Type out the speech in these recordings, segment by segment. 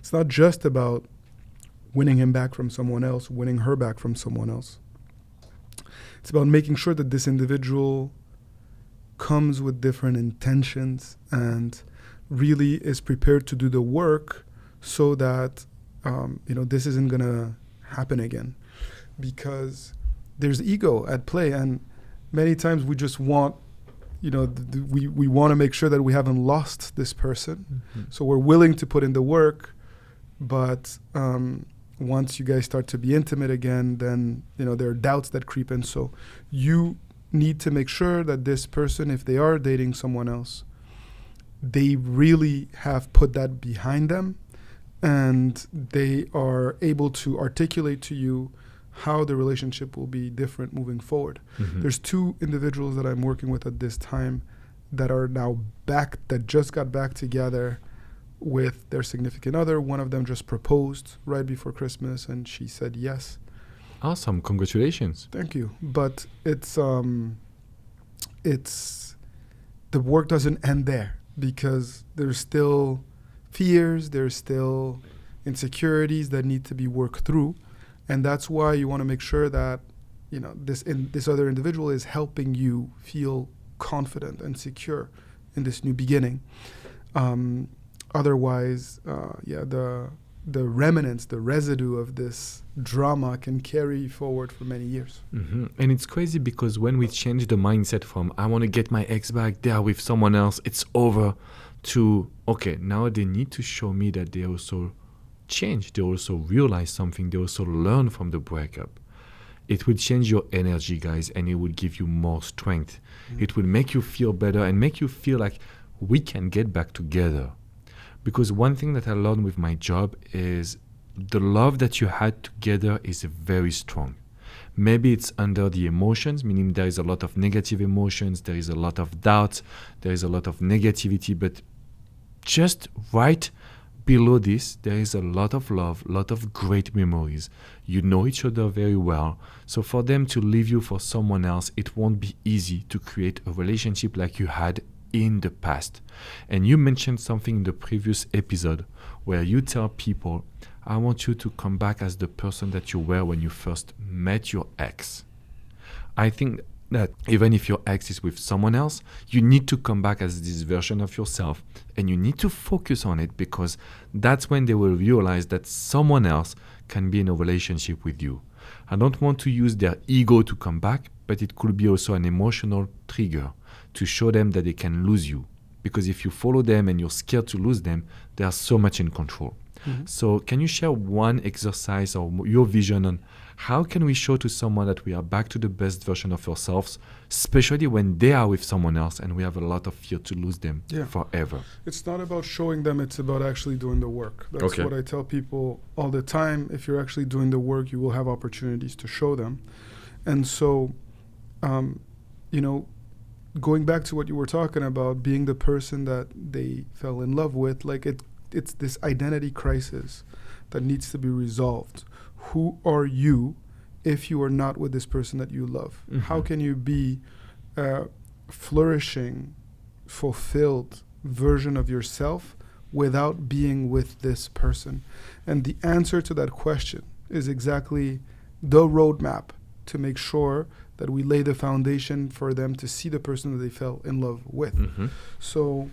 It's not just about winning him back from someone else, winning her back from someone else. It's about making sure that this individual comes with different intentions and really is prepared to do the work so that this isn't going to happen again. Because there's ego at play, and many times we just want, we want to make sure that we haven't lost this person. Mm-hmm. So we're willing to put in the work, but once you guys start to be intimate again, then there are doubts that creep in. So you need to make sure that this person, if they are dating someone else, they really have put that behind them, and they are able to articulate to you how the relationship will be different moving forward. Mm-hmm. There's 2 individuals that I'm working with at this time that are now back, that just got back together with their significant other. One of them just proposed right before Christmas, and she said yes. Awesome. Congratulations. Thank you. But it's the work doesn't end there, because there's still fears, there's still insecurities that need to be worked through. And that's why you want to make sure that, this other individual is helping you feel confident and secure in this new beginning. Otherwise, the remnants, the residue of this drama can carry forward for many years. Mm-hmm. And it's crazy because when we change the mindset from, I want to get my ex back, they are with someone else, it's over, to, okay, now they need to show me that they also change, they also realize something, they also learn from the breakup. It will change your energy, guys, and it will give you more strength. Mm-hmm. It will make you feel better and make you feel like we can get back together. Because one thing that I learned with my job is the love that you had together is very strong. Maybe it's under the emotions, meaning there is a lot of negative emotions, there is a lot of doubt, there is a lot of negativity, but just right below this, there is a lot of love, a lot of great memories. You know each other very well. So for them to leave you for someone else, it won't be easy to create a relationship like you had in the past. And you mentioned something in the previous episode where you tell people, I want you to come back as the person that you were when you first met your ex. I think that even if your ex is with someone else, you need to come back as this version of yourself, and you need to focus on it, because that's when they will realize that someone else can be in a relationship with you. I don't want to use their ego to come back, but it could be also an emotional trigger to show them that they can lose you. Because if you follow them and you're scared to lose them, they are so much in control. Mm-hmm. So can you share one exercise or your vision on how can we show to someone that we are back to the best version of ourselves, especially when they are with someone else and we have a lot of fear to lose them forever? It's not about showing them, it's about actually doing the work. That's what I tell people all the time. If you're actually doing the work, you will have opportunities to show them. And so, going back to what you were talking about, being the person that they fell in love with, it's this identity crisis that needs to be resolved. Who are you if you are not with this person that you love? Mm-hmm. How can you be a flourishing, fulfilled version of yourself without being with this person? And the answer to that question is exactly the roadmap to make sure that we lay the foundation for them to see the person that they fell in love with. Mm-hmm. So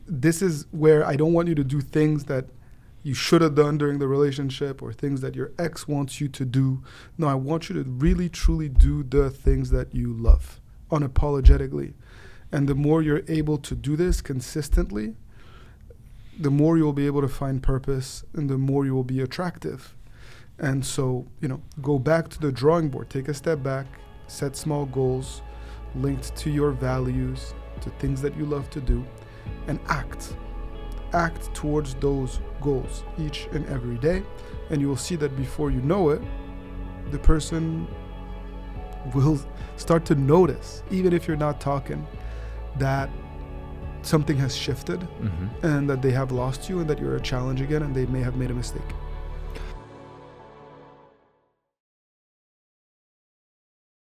this is where I don't want you to do things that you should have done during the relationship or things that your ex wants you to do. No, I want you to really, truly do the things that you love, unapologetically. And the more you're able to do this consistently, the more you'll be able to find purpose and the more you will be attractive. And so, go back to the drawing board, take a step back, set small goals linked to your values, to things that you love to do, and act towards those goals each and every day, and you will see that before you know it, the person will start to notice, even if you're not talking, that something has shifted, mm-hmm. and that they have lost you and that you're a challenge again and they may have made a mistake.